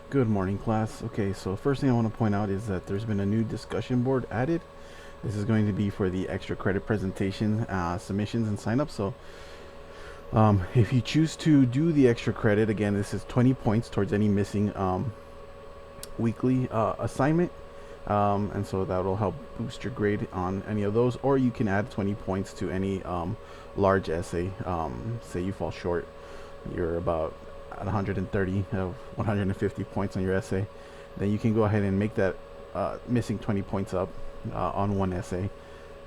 Good morning, class. Okay, so first thing I want to point out is that there's been a new discussion board added. This is going to be for the extra credit presentation submissions and sign up. So if you choose to do the extra credit, again, this is 20 points towards any missing weekly assignment. And so that'll help boost your grade on any of those. Or you can add 20 points to any large essay. Say you fall short, you're about at 130 of 150 points on your essay, then you can go ahead and make that missing 20 points up on one essay.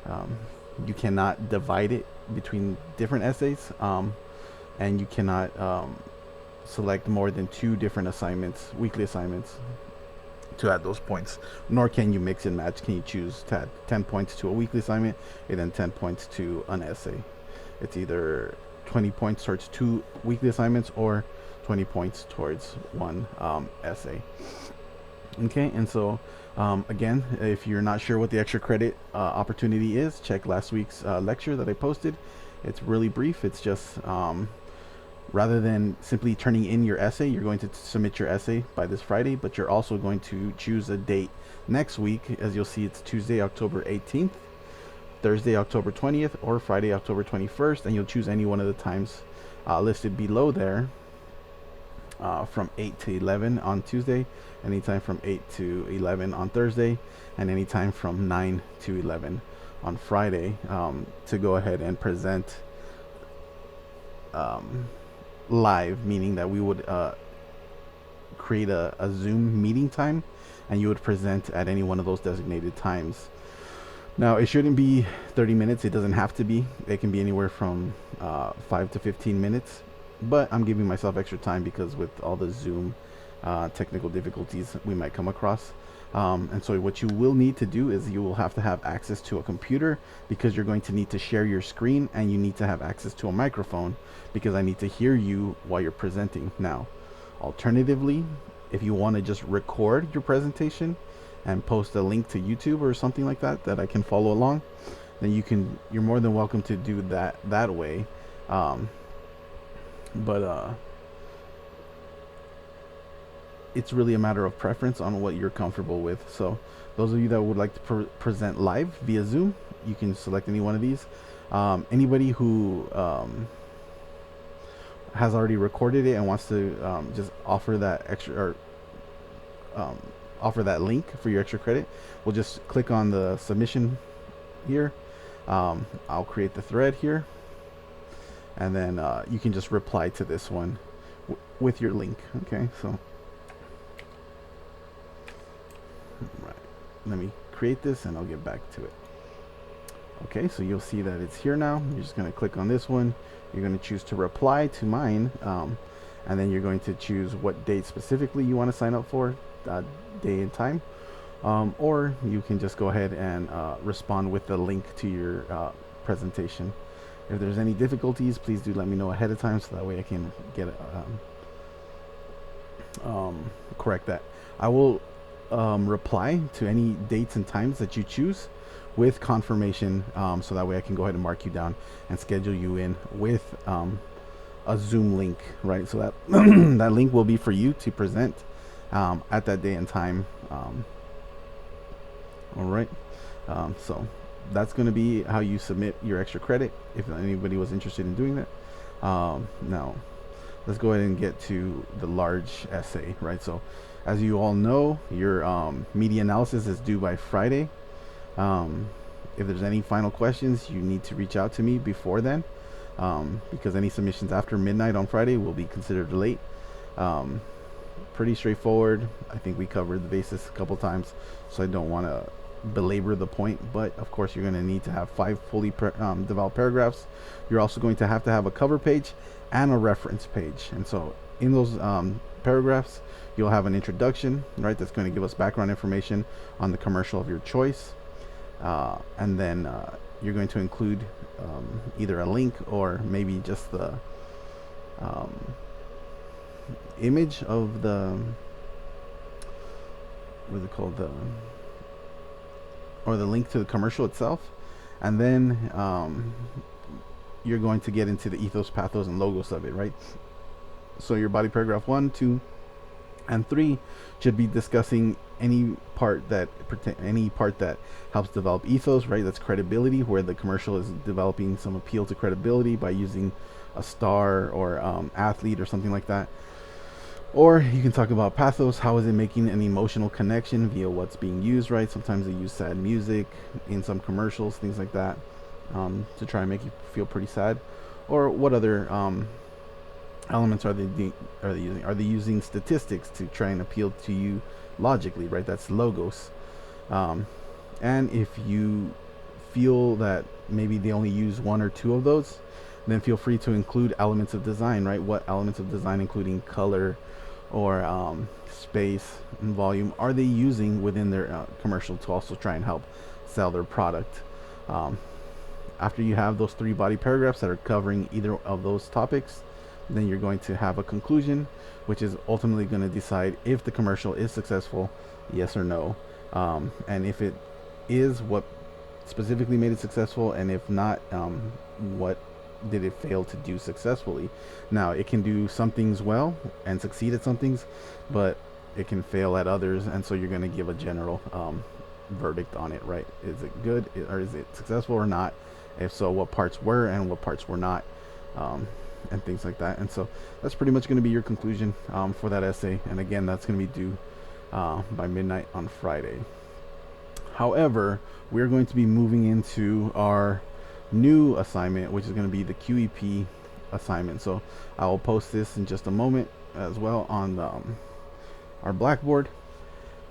Um, you cannot divide it between different essays, and you cannot select more than two different assignments, weekly assignments, to add those points. Nor can you mix and match. Can you choose to add 10 points to a weekly assignment and then 10 points to an essay? It's either 20 points towards two weekly assignments or 20 points towards one essay. Okay, and so again, if you're not sure what the extra credit opportunity is, check last week's lecture that I posted. It's really brief. It's just rather than simply turning in your essay, you're going to submit your essay by this Friday, but you're also going to choose a date next week. As you'll see, it's Tuesday, October 18th, Thursday, October 20th, or Friday, October 21st, and you'll choose any one of the times listed below there, from 8 to 11 on Tuesday, anytime from 8 to 11 on Thursday, and anytime from 9 to 11 on Friday, to go ahead and present live, meaning that we would create a Zoom meeting time, and you would present at any one of those designated times. Now, it shouldn't be 30 minutes. It doesn't have to be. It can be anywhere from 5 to 15 minutes. But I'm giving myself extra time because with all the Zoom technical difficulties we might come across. And so what you will need to do is you will have to have access to a computer, because you're going to need to share your screen, and you need to have access to a microphone because I need to hear you while you're presenting. Now, alternatively, if you want to just record your presentation and post a link to YouTube or something like that that I can follow along, then you're more than welcome to do that way. Um, but it's really a matter of preference on what you're comfortable with. So those of you that would like to present live via Zoom, you can select any one of these. Anybody who has already recorded it and wants to just offer that extra, or offer that link for your extra credit, we'll just click on the submission here. I'll create the thread here, and then you can just reply to this one with your link. Okay, so right, let me create this and I'll get back to it. Okay, so you'll see that it's here now. You're just going to click on this one. You're going to choose to reply to mine, and then you're going to choose what date specifically you want to sign up for, day and time, or you can just go ahead and respond with the link to your presentation. If there's any difficulties, please do let me know ahead of time so that way I can get correct that. I will reply to any dates and times that you choose with confirmation, so that way I can go ahead and mark you down and schedule you in with a Zoom link, right? So that that link will be for you to present at that day and time. All right, so that's going to be how you submit your extra credit if anybody was interested in doing that. Now, let's go ahead and get to the large essay, right? So as you all know, your media analysis is due by Friday. If there's any final questions, you need to reach out to me before then, because any submissions after midnight on Friday will be considered late. Pretty straightforward. I think we covered the basis a couple times, so I don't want to belabor the point, but of course you're going to need to have 5 fully developed paragraphs. You're also going to have a cover page and a reference page, and so in those paragraphs you'll have an introduction, right, that's going to give us background information on the commercial of your choice, and then you're going to include either a link or maybe just the image of the, what is it called, or the link to the commercial itself, and then you're going to get into the ethos, pathos, and logos of it, right? So your body paragraph 1, 2, And 3 should be discussing any part that helps develop ethos, right? That's credibility, where the commercial is developing some appeal to credibility by using a star or athlete or something like that. Or you can talk about pathos. How is it making an emotional connection via what's being used, right? Sometimes they use sad music in some commercials, things like that, to try and make you feel pretty sad. Or what other elements are they using? Are they using statistics to try and appeal to you logically, right? That's logos. Um, and if you feel that maybe they only use one or two of those, then feel free to include elements of design, right? What elements of design, including color or space and volume, are they using within their commercial to also try and help sell their product? Um, After you have those 3 body paragraphs that are covering either of those topics, then you're going to have a conclusion, which is ultimately going to decide if the commercial is successful, yes or no. And if it is, what specifically made it successful, and if not, what did it fail to do successfully. Now, it can do some things well and succeed at some things, but it can fail at others, and so you're going to give a general verdict on it, right? Is it good, or is it successful or not? If so, what parts were and what parts were not, and things like that. And so that's pretty much going to be your conclusion for that essay. And again, that's going to be due by midnight on Friday. However, we're going to be moving into our new assignment, which is going to be the QEP assignment. So I will post this in just a moment as well on our Blackboard.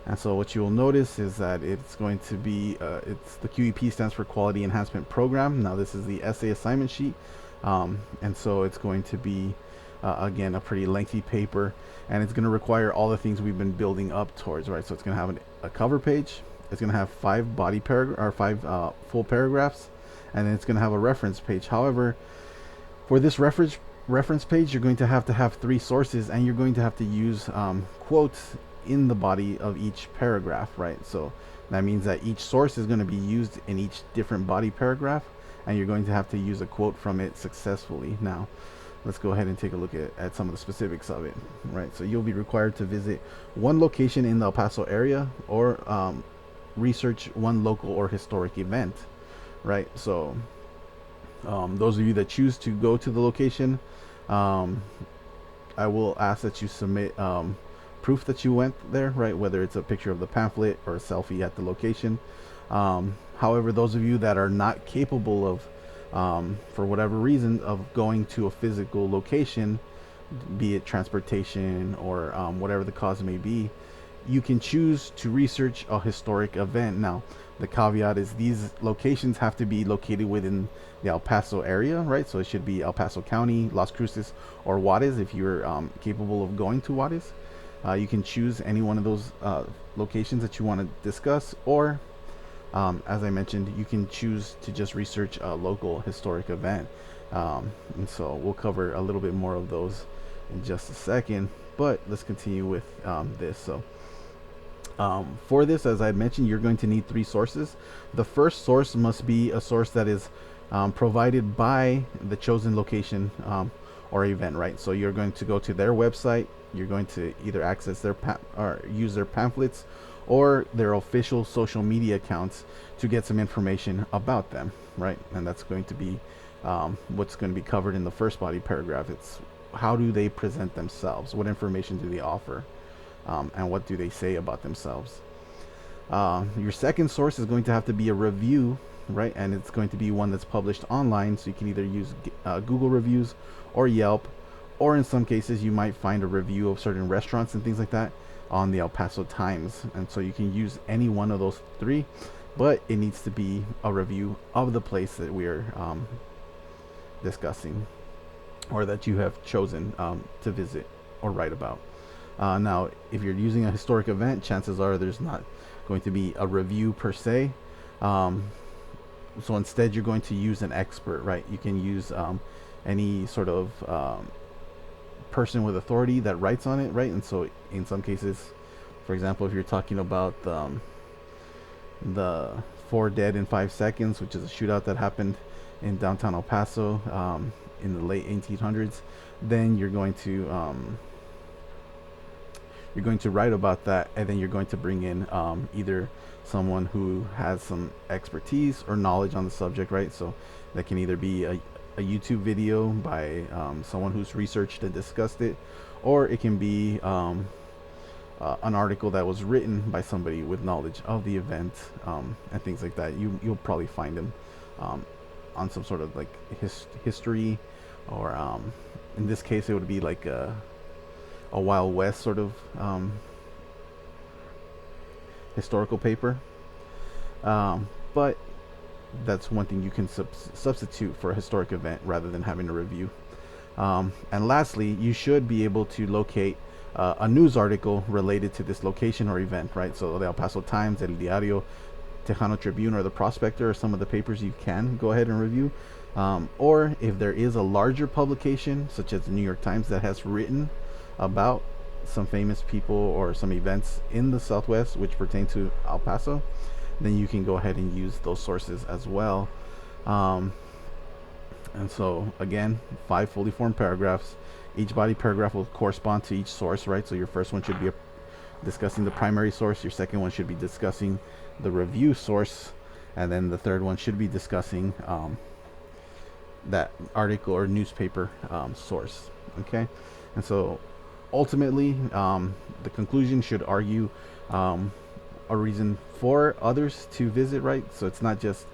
And so what you will notice is that it's going to be, it's the QEP stands for Quality Enhancement Program. Now this is the essay assignment sheet. And so it's going to be, again, a pretty lengthy paper, and it's going to require all the things we've been building up towards, right? So it's going to have a cover page. It's going to have 5 body paragraph or 5 full paragraphs, and then it's going to have a reference page. However, for this reference page, you're going to have 3 sources, and you're going to have to use quotes in the body of each paragraph, right? So that means that each source is going to be used in each different body paragraph, and you're going to have to use a quote from it successfully. Now, let's go ahead and take a look at some of the specifics of it, right? So you'll be required to visit one location in the El Paso area, or research one local or historic event, right? So those of you that choose to go to the location, I will ask that you submit proof that you went there, right? Whether it's a picture of the pamphlet or a selfie at the location. However, those of you that are not capable of, for whatever reason, of going to a physical location, be it transportation or whatever the cause may be, you can choose to research a historic event. Now, the caveat is these locations have to be located within the El Paso area, right? So it should be El Paso County, Las Cruces, or Juarez if you're capable of going to Juarez. You can choose any one of those locations that you want to discuss, or as I mentioned, you can choose to just research a local historic event. And so we'll cover a little bit more of those in just a second, but let's continue with this. So for this, as I mentioned, you're going to need 3 sources. The first source must be a source that is provided by the chosen location or event, right? So you're going to go to their website. You're going to either access their or use their pamphlets or their official social media accounts to get some information about them, right? And that's going to be what's going to be covered in the first body paragraph. It's how do they present themselves? What information do they offer? And what do they say about themselves? Your second source is going to have to be a review, right? And it's going to be one that's published online, so you can either use Google reviews or Yelp, or in some cases you might find a review of certain restaurants and things like that on the El Paso Times. And so you can use any one of those 3, but it needs to be a review of the place that we are discussing, or that you have chosen to visit or write about. Now, if you're using a historic event, chances are there's not going to be a review per se. So instead, you're going to use an expert, right? You can use any sort of person with authority that writes on it, right? And so in some cases, for example, if you're talking about the 4 dead in 5 seconds, which is a shootout that happened in downtown El Paso in the late 1800s, then you're going to you're going to write about that, and then you're going to bring in either someone who has some expertise or knowledge on the subject, right? So that can either be a YouTube video by someone who's researched and discussed it, or it can be an article that was written by somebody with knowledge of the event, and things like that. You'll probably find them on some sort of like history, or in this case it would be like a Wild West sort of historical paper. But that's one thing you can substitute for a historic event rather than having a review. And lastly, you should be able to locate a news article related to this location or event, right? So the El Paso Times, El Diario, Tejano Tribune, or the Prospector are some of the papers you can go ahead and review. Or if there is a larger publication, such as the New York Times, that has written about some famous people or some events in the Southwest which pertain to El Paso, then you can go ahead and use those sources as well. And so again, 5 fully formed paragraphs. Each body paragraph will correspond to each source, right? So your first one should be discussing the primary source, your second one should be discussing the review source, and then the third one should be discussing that article or newspaper source. Okay, and so ultimately the conclusion should argue a reason for others to visit, right? So it's not just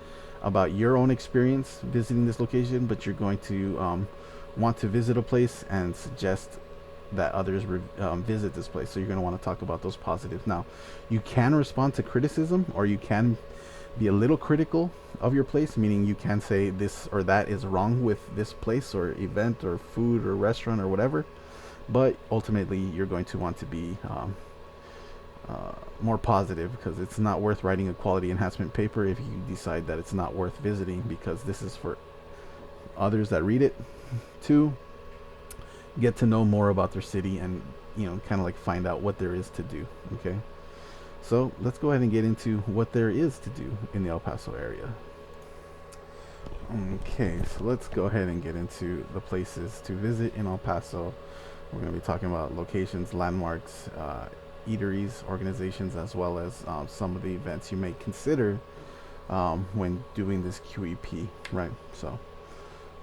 about your own experience visiting this location, but you're going to want to visit a place and suggest that others visit this place. So you're going to want to talk about those positives. Now, you can respond to criticism, or you can be a little critical of your place, meaning you can say this or that is wrong with this place or event or food or restaurant or whatever. But ultimately, you're going to want to be more positive, because it's not worth writing a quality enhancement paper if you decide that it's not worth visiting, because this is for others that read it to get to know more about their city and, you know, kind of like find out what there is to do. Okay, so let's go ahead and get into what there is to do in the El Paso area. Okay, so let's go ahead and get into the places to visit in El Paso. We're going to be talking about locations, landmarks, eateries, organizations, as well as some of the events you may consider when doing this QEP, right? So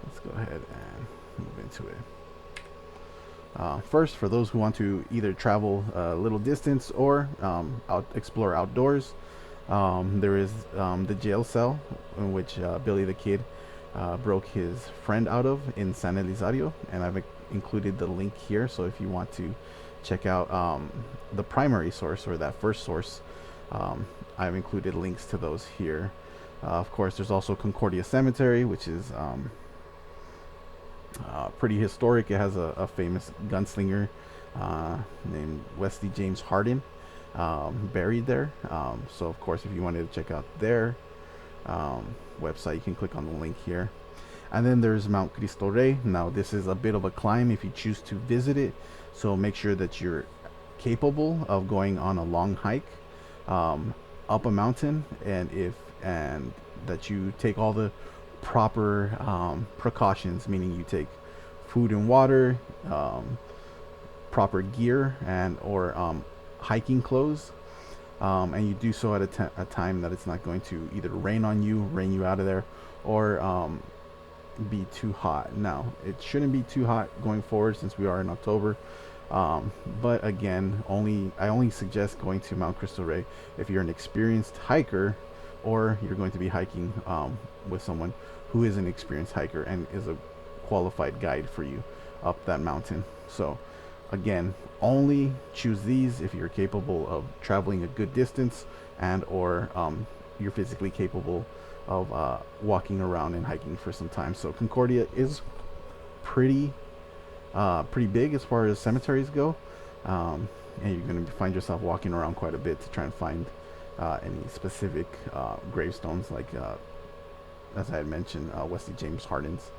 let's go ahead and move into it. First, for those who want to either travel a little distance or explore outdoors, there is the jail cell in which Billy the Kid broke his friend out of in San Elizario, and I've included the link here. So if you want to check out the primary source, or that first source, I've included links to those here. Of course, there's also Concordia Cemetery, which is pretty historic. It has a famous gunslinger named Wesley James Hardin buried there. So of course, if you wanted to check out their website, you can click on the link here. And then there's Mount Cristo Rey. Now this is a bit of a climb if you choose to visit it, so make sure that you're capable of going on a long hike up a mountain, and that you take all the proper precautions, meaning you take food and water, proper gear, and or hiking clothes, and you do so at a time that it's not going to either rain you out of there, or be too hot. Now it shouldn't be too hot going forward since we are in October, but again, I only suggest going to Mount Cristo Rey if you're an experienced hiker, or you're going to be hiking with someone who is an experienced hiker and is a qualified guide for you up that mountain. So again, only choose these if you're capable of traveling a good distance, and or you're physically capable of walking around and hiking for some time. So Concordia is pretty big as far as cemeteries go, and you're going to find yourself walking around quite a bit to try and find any specific gravestones, like as I had mentioned, Wesley James Hardin's.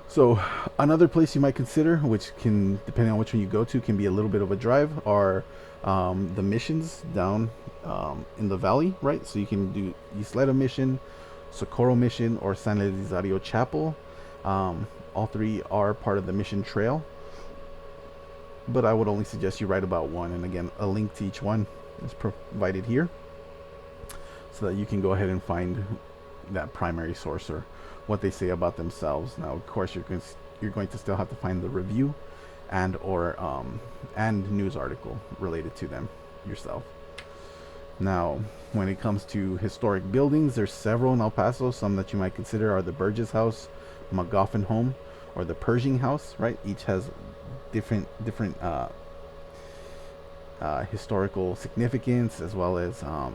So another place you might consider, which can, depending on which one you go to, can be a little bit of a drive, are the missions down in the valley, right? So you can do Isleta Mission, Socorro Mission, or San Elizario Chapel. All three are part of the Mission Trail. but I would only suggest you write about one. And again, a link to each one is provided here, so that you can go ahead and find that primary source or what they say about themselves. Now, of course, you're going to still have to find the review and or and news article related to them yourself. Now, when it comes to historic buildings, there's several in El Paso. Some that you might consider are the Burgess House, McGoffin Home, or the Pershing House. Right, each has different historical significance, as well as kind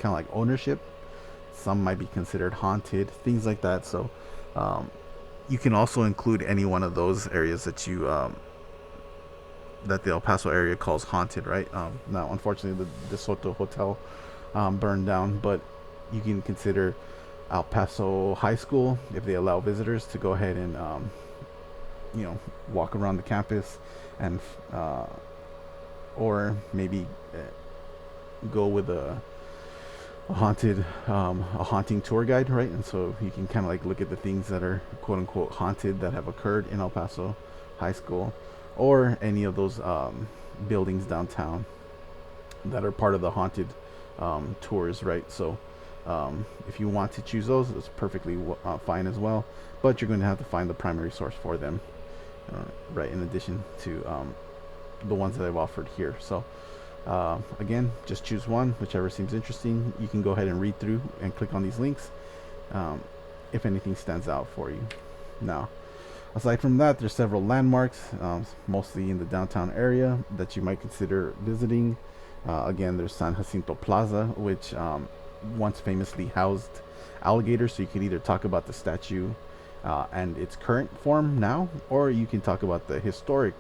of like ownership. Some might be considered haunted, things like that. So you can also include any one of those areas that you that the El Paso area calls haunted, right? Now, unfortunately, the Soto Hotel burned down, but you can consider El Paso High School, if they allow visitors to go ahead and walk around the campus, and or maybe go with a haunting tour guide, right? And so you can kind of like look at the things that are quote unquote haunted that have occurred in El Paso High School, or any of those buildings downtown that are part of the haunted tours, right? So if you want to choose those, it's perfectly fine as well, but you're going to have to find the primary source for them, right, in addition to the ones that I've offered here. So again, just choose one, whichever seems interesting. You can go ahead and read through and click on these links if anything stands out for you. Now, aside from that, there's several landmarks, mostly in the downtown area, that you might consider visiting. Again, there's San Jacinto Plaza, which once famously housed alligators, so you could either talk about the statue and its current form now, or you can talk about the historic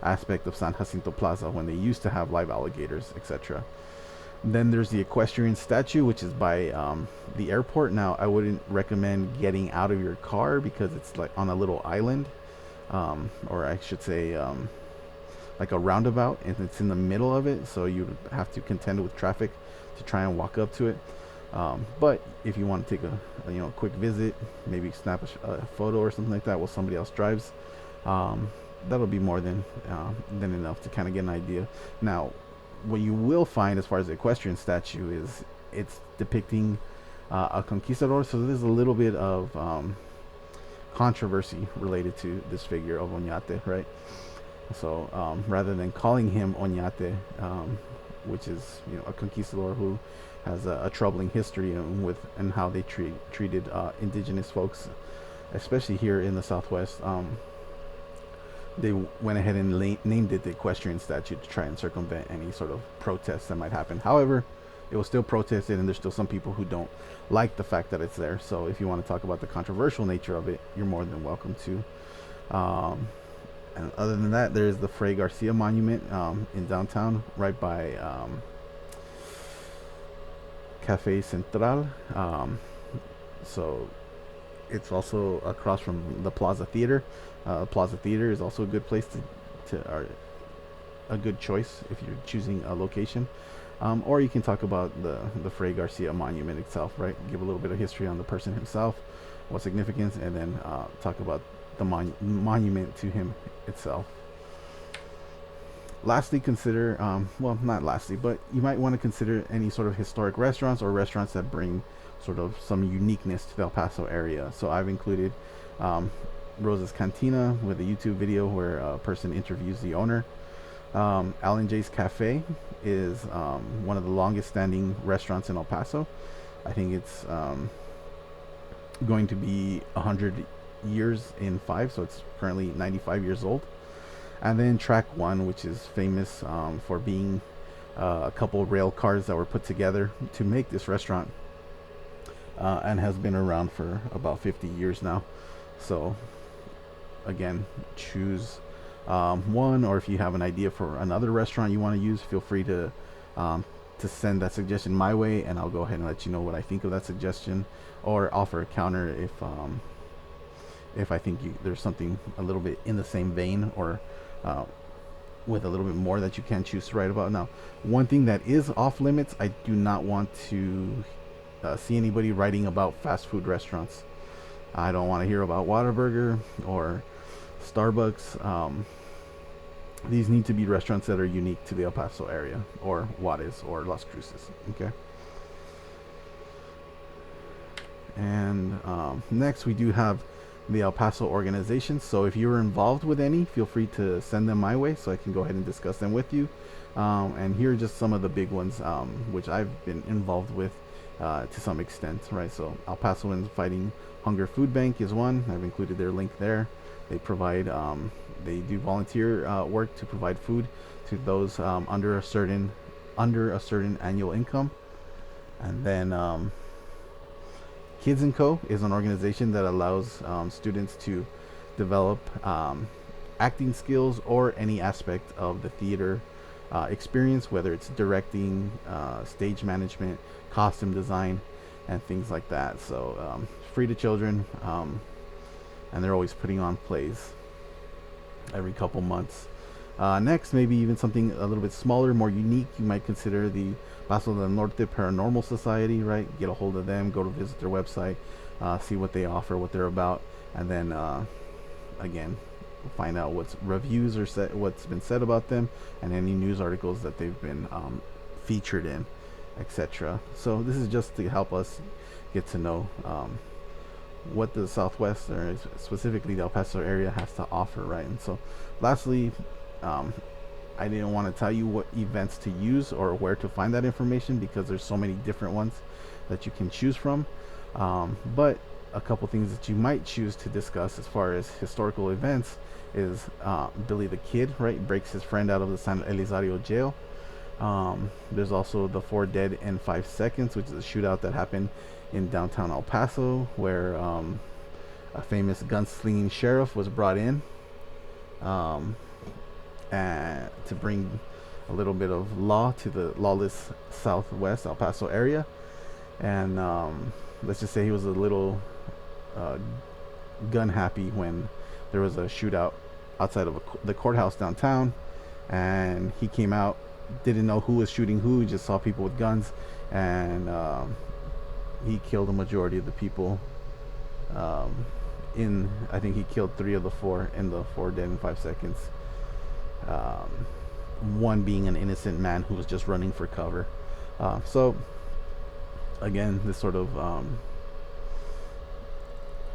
aspect of San Jacinto Plaza when they used to have live alligators, etc. Then there's the equestrian statue, which is by the airport. Now, I wouldn't recommend getting out of your car because it's like on a little island, or I should say like a roundabout, and it's in the middle of it, so you have to contend with traffic to try and walk up to it. But if you want to take a quick visit, maybe snap a photo or something like that while somebody else drives, that'll be more than enough to kind of get an idea. Now, what you will find as far as the equestrian statue is it's depicting a conquistador, so there's a little bit of controversy related to this figure of Oñate, right? So rather than calling him Oñate, which is a conquistador who has a troubling history and how they treated indigenous folks, especially here in the Southwest, they went ahead and named it the equestrian statue to try and circumvent any sort of protests that might happen. However, it was still protested, and there's still some people who don't like the fact that it's there. So if you want to talk about the controversial nature of it, you're more than welcome to. And other than that, there's the Fray Garcia Monument in downtown, right by Cafe Central. So it's also across from the Plaza Theater. Plaza Theater is also a good place a good choice if you're choosing a location. Or you can talk about the Fray Garcia Monument itself, right? Give a little bit of history on the person himself, what significance, and then talk about the monument to him itself. Lastly, consider, well, not lastly, but you might want to consider any sort of historic restaurants or restaurants that bring sort of some uniqueness to the El Paso area. So I've included Rosa's Cantina with a YouTube video where a person interviews the owner. Alan J's Cafe is one of the longest standing restaurants in El Paso. I think it's going to be 100 years in 5, so it's currently 95 years old. And then Track 1, which is famous for being a couple rail cars that were put together to make this restaurant, and has been around for about 50 years now. So again, choose one, or if you have an idea for another restaurant you want to use, feel free to send that suggestion my way, and I'll go ahead and let you know what I think of that suggestion, or offer a counter if I think there's something a little bit in the same vein, or with a little bit more that you can choose to write about. Now, one thing that is off limits, I do not want to see anybody writing about fast food restaurants. I don't want to hear about Whataburger or Starbucks. These need to be restaurants that are unique to the El Paso area, or Juarez, or Las Cruces. Okay. And next, we do have the El Paso organizations. So if you're involved with any, feel free to send them my way so I can go ahead and discuss them with you. And here are just some of the big ones, which I've been involved with to some extent, right? So El Pasoans Fighting Hunger Food Bank is one. I've included their link there. They provide, they do volunteer work to provide food to those under a certain annual income. And then Kids & Co. is an organization that allows students to develop acting skills or any aspect of the theater experience, whether it's directing, stage management, costume design, and things like that. So free to children, and they're always putting on plays every couple months. Next, maybe even something a little bit smaller, more unique, you might consider the Paso del Norte Paranormal Society, right? Get a hold of them, go to visit their website, see what they offer, what they're about, and then again, find out what's reviews or what's been said about them, and any news articles that they've been featured in, etc. So this is just to help us get to know what the Southwest, or specifically the El Paso area, has to offer, right? And so, lastly, I didn't want to tell you what events to use or where to find that information because there's so many different ones that you can choose from. But a couple things that you might choose to discuss as far as historical events is Billy the Kid, right? Breaks his friend out of the San Elizario jail. There's also the 4 Dead in 5 Seconds, which is a shootout that happened in downtown El Paso, where a famous gunslinging sheriff was brought in to bring a little bit of law to the lawless Southwest El Paso area. And let's just say he was a little gun happy when there was a shootout outside of the courthouse downtown, and he came out, didn't know who was shooting who, just saw people with guns, and he killed the majority of the people. I think he killed 3 of the 4 in the 4 Dead in 5 Seconds. One being an innocent man who was just running for cover. So again, this sort of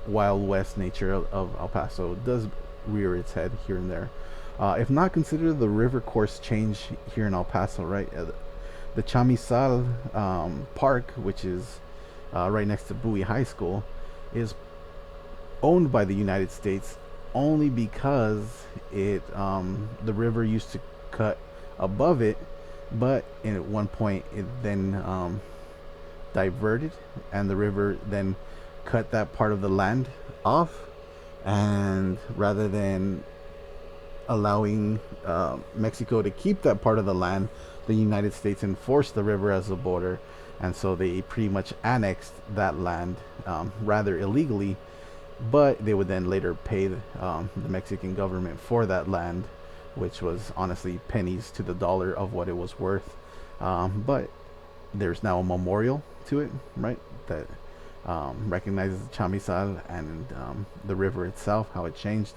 Wild West nature of El Paso does rear its head here and there. If not, consider the river course change here in El Paso, right? The Chamizal Park, which is right next to Bowie High School, is owned by the United States only because the river used to cut above it, but at one point it then diverted, and the river then cut that part of the land off, and rather than allowing Mexico to keep that part of the land, the United States enforced the river as a border, and so they pretty much annexed that land rather illegally, but they would then later pay the Mexican government for that land, which was honestly pennies to the dollar of what it was worth. But there's now a memorial to it, right, that recognizes the Chamizal and the river itself, how it changed,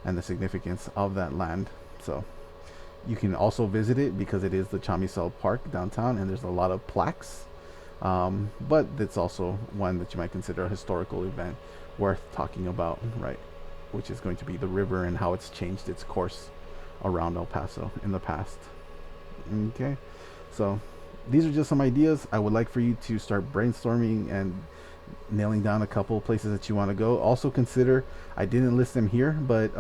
and the significance of that land. So you can also visit it because it is the Chamizal Park downtown, and there's a lot of plaques. But it's also one that you might consider a historical event worth talking about, right? Which is going to be the river and how it's changed its course around El Paso in the past. Okay, so these are just some ideas. I would like for you to start brainstorming and nailing down a couple of places that you want to go. Also consider, I didn't list them here, but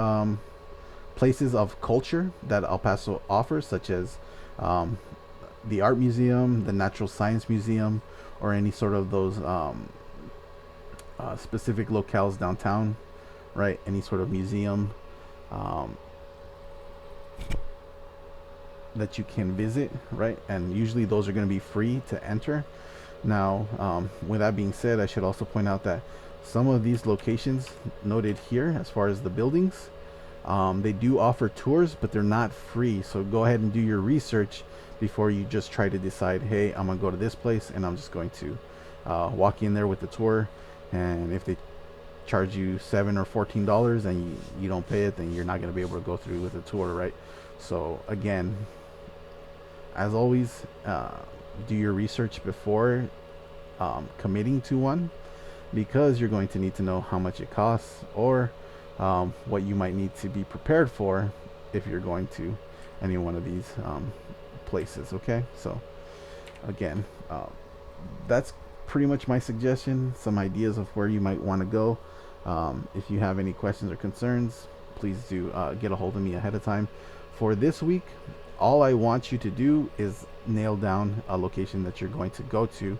places of culture that El Paso offers, such as the Art Museum, the Natural Science Museum, or any sort of those specific locales downtown, right? Any sort of museum that you can visit, right? And usually those are going to be free to enter. Now, with that being said, I should also point out that some of these locations noted here, as far as the buildings, they do offer tours, but they're not free. So go ahead and do your research before you just try to decide, hey, I'm gonna go to this place and I'm just going to walk in there with the tour. And if they charge you $7 or $14 and you don't pay it, then you're not going to be able to go through with the tour, right? So again, as always, do your research before committing to one, because you're going to need to know how much it costs, or what you might need to be prepared for if you're going to any one of these places. Okay, so again, that's pretty much my suggestion, some ideas of where you might want to go. If you have any questions or concerns, please do get a hold of me ahead of time. For this week, all I want you to do is nail down a location that you're going to go to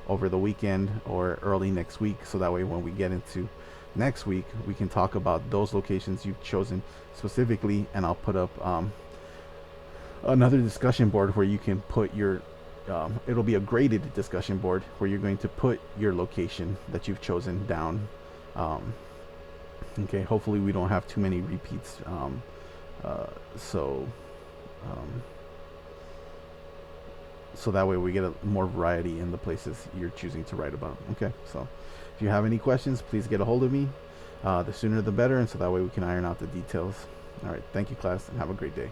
over the weekend or early next week, so that way when we get into next week, we can talk about those locations you've chosen specifically, and I'll put up another discussion board where you can put your it'll be a graded discussion board where you're going to put your location that you've chosen down. Okay, hopefully we don't have too many repeats, so that way we get more variety in the places you're choosing to write about. Okay, so if you have any questions, please get a hold of me. The sooner the better, and so that way we can iron out the details. All right, thank you, class, and have a great day.